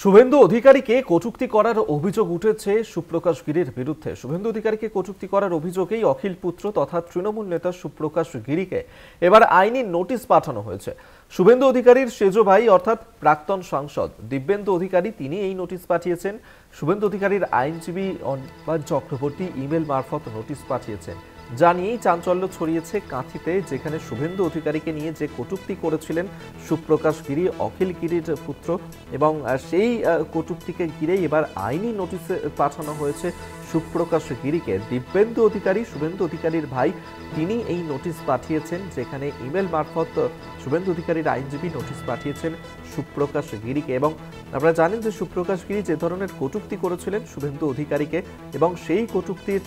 শুভেন্দু অধিকারীকে কটূক্তি করার অভিযোগ উঠেছে সুপ্রকাশ গিরির বিরুদ্ধে। শুভেন্দু অধিকারীকে কটূক্তি করার অভিযোগেই অখিল পুত্র তথা তৃণমূল নেতা সুপ্রকাশ গিরিকে এবার আইনি নোটিশ পাঠানো হয়েছে। শুভেন্দু অধিকারীর সেজো ভাই অর্থাৎ প্রাক্তন সাংসদ দিব্যেন্দু অধিকারী তিনি এই নোটিশ পাঠিয়েছেন। শুভেন্দু অধিকারীর আইনজীবী অনির্বাণ চক্রবর্তী ইমেল মারফত নোটিশ পাঠিয়েছেন। জানিয়েই চাঞ্চল্য ছড়িয়েছে কাঁথিতে, যেখানে শুভেন্দু অধিকারীকে নিয়ে যে কটূক্তি করেছিলেন সুপ্রকাশ গিরি অখিল গিরির পুত্র, এবং সেই কটূক্তিকে ঘিরেই এবার আইনি নোটিশ পাঠানো হয়েছে সুপ্রকাশ গিরিকে। দিব্যেন্দু অধিকারী শুভেন্দু অধিকারীর ভাই তিনি এই নোটিশ পাঠিয়েছেন, যেখানে ইমেল মারফত শুভেন্দু অধিকারীর আইনজীবী নোটিশ পাঠিয়েছেন সুপ্রকাশ গিরিকে। এবং আপনারা জানেন যে সুপ্রকাশ গিরি যে ধরনের কটূক্তি করেছিলেন শুভেন্দু অধিকারীকে, এবং সেই কটূক্তির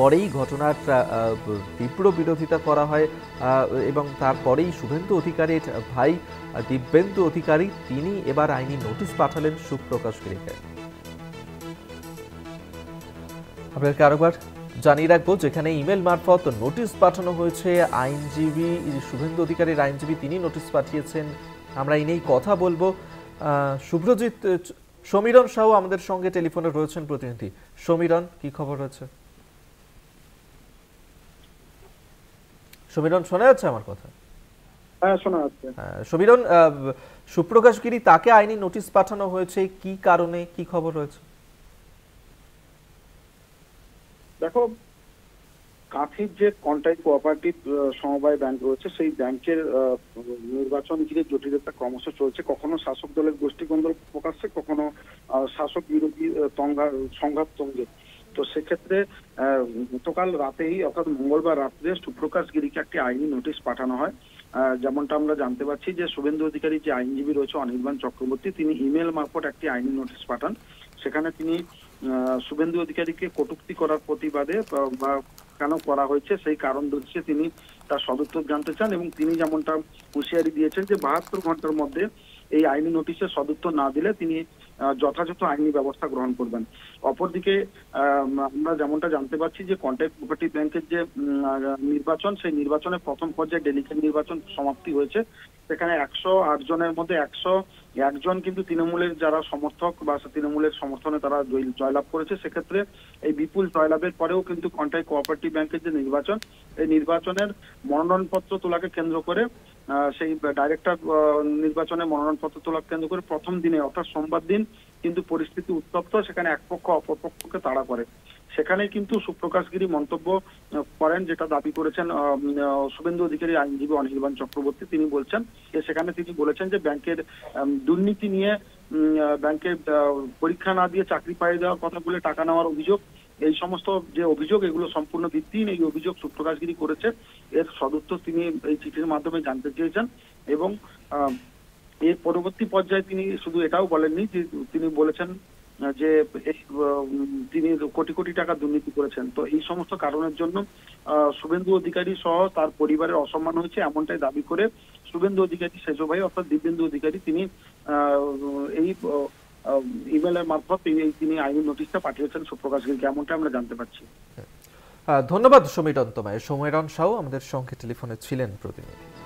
পরেই ঘটনার তীব্র বিরোধিতা করা হয়, এবং তারপরেই শুভেন্দু অধিকারীর ভাই দিব্যেন্দু অধিকারী তিনি এবার আইনি নোটিশ পাঠালেন সুপ্রকাশ গিরিকে। আপনাদেরকে আরেকবার জানিয়ে রাখবো, যেখানে ইমেল মারফত নোটিশ পাঠানো হয়েছে আইনজীবী শুভেন্দু অধিকারীর আইনজীবী তিনি নোটিশ পাঠিয়েছেন। আমরা এই নিয়েই কথা বলবো। শুভ্রজিৎ সমীরণ সাহু আমাদের সঙ্গে টেলিফোনে রয়েছেন প্রতিনিধি। সমীরণ, কি খবর রয়েছে? সমীরণ, শোনা যাচ্ছে আমার কথা? হ্যাঁ, শোনা যাচ্ছে। সমীরণ, সুপ্রকাশ গিরি তাকে আইনি নোটিশ পাঠানো হয়েছে, কি কারণে, কি খবর রয়েছে? দেখো, কাঁথির যে কন্টাই কোঅপারেটিভ সমবায় ব্যাংক রয়েছে, সেই ব্যাংকের নির্বাচন ঘিরে জটিলতা ক্রমশ চলছে। কখনো শাসক দলের গোষ্ঠীদ্বন্দ্ব প্রকাশ্যে, কখনো শাসক বিরোধী সংঘাত তঙ্গে। তো সেক্ষেত্রে গতকাল রাতেই অর্থাৎ মঙ্গলবার রাত্রে সুপ্রকাশ গিরিকে একটি আইনি নোটিশ পাঠানো হয়। যেমনটা আমরা জানতে পারছি যে শুভেন্দু অধিকারী যে আইনজীবী রয়েছে অনির্বাণ চক্রবর্তী তিনি ইমেল মারফত একটি আইনি নোটিশ পাঠান। সেখানে তিনি শুভেন্দু অধিকারীকে কটূক্তি করার প্রতিবাদে বা কেন করা হয়েছে সেই কারণ দর্শিয়ে তিনি তার সদুত্তর জানতে চান, এবং তিনি যেমনটা হুঁশিয়ারি দিয়েছেন যে 72 ঘন্টার মধ্যে এই আইনি নোটিশের সদুত্তর না দিলে তিনি যথাযথ আইনি ব্যবস্থা গ্রহণ করবেন। অপরদিকে আমরা যেমনটা জানতে পারছি যে কন্টাক্ট কোঅপারেটিভ ব্যাংকের যে নির্বাচন, সেই নির্বাচনের প্রথম পর্যায়ে ডেলিগেট নির্বাচন সমাপ্তি হয়েছে। সেখানে 108 জনের মধ্যে 101 জন কিন্তু তৃণমূলের যারা সমর্থক বা তৃণমূলের সমর্থনে তারা জয়লাভ করেছে। সেক্ষেত্রে এই বিপুল জয়লাভের পরেও কিন্তু কন্টাক্ট কোঅপারেটিভ ব্যাংকের যে নির্বাচন, এই নির্বাচনের মনোনয়নপত্র তোলাকে কেন্দ্র করে সেই ডাইরেক্টর নির্বাচনে মনোনয়নপত্র তোলাকে কেন্দ্র করে প্রথম দিনে অর্থাৎ সোমবার দিন কিন্তু পরিস্থিতি উত্তপ্ত। সেখানে এক পক্ষ অপর পক্ষকে তাড়া করে। সেখানে কিন্তু সুপ্রকাশ গিরি মন্তব্য করেন, যেটা দাবি করেছেন শুভেন্দু অধিকারী আইনজীবী অনির্বাণ চক্রবর্তী। তিনি বলছেন যে সেখানে তিনি বলেছেন যে ব্যাংকের দুর্নীতি নিয়ে, ব্যাংকের পরীক্ষা না দিয়ে চাকরি পাইয়ে দেওয়ার কথা বলে টাকা নেওয়ার অভিযোগ, এই সমস্ত যে অভিযোগ এগুলো সম্পূর্ণ ভিত্তিহীন। এই অভিযোগ সুপ্রকাশ গিরি করেছে, এর সদুত্তর তিনি এই চিঠির মাধ্যমে জানতে চেয়েছেন। এবং এর পরবর্তী পর্যায়ে তিনি শুধু এটাও বলেননি, যে তিনি বলেছেন যে তিনি কোটি কোটি টাকা দুর্নীতি করেছেন। তো এই সমস্ত কারণের জন্য শুভেন্দু অধিকারী সহ তার পরিবারের অসম্মান হয়েছে, এমনটাই দাবি করে শুভেন্দু অধিকারী সেজো ভাই অর্থাৎ দিব্যেন্দু অধিকারী তিনি এই ইমেলের মারফত তিনি আইনি নোটিশটা পাঠিয়েছেন সুপ্রকাশ গিরিকে, এমনটা আমরা জানতে পারছি। ধন্যবাদ সমীরণ তোমায়। সমীরণ সাহু আমাদের সঙ্গে টেলিফোনে ছিলেন প্রতিনিধি।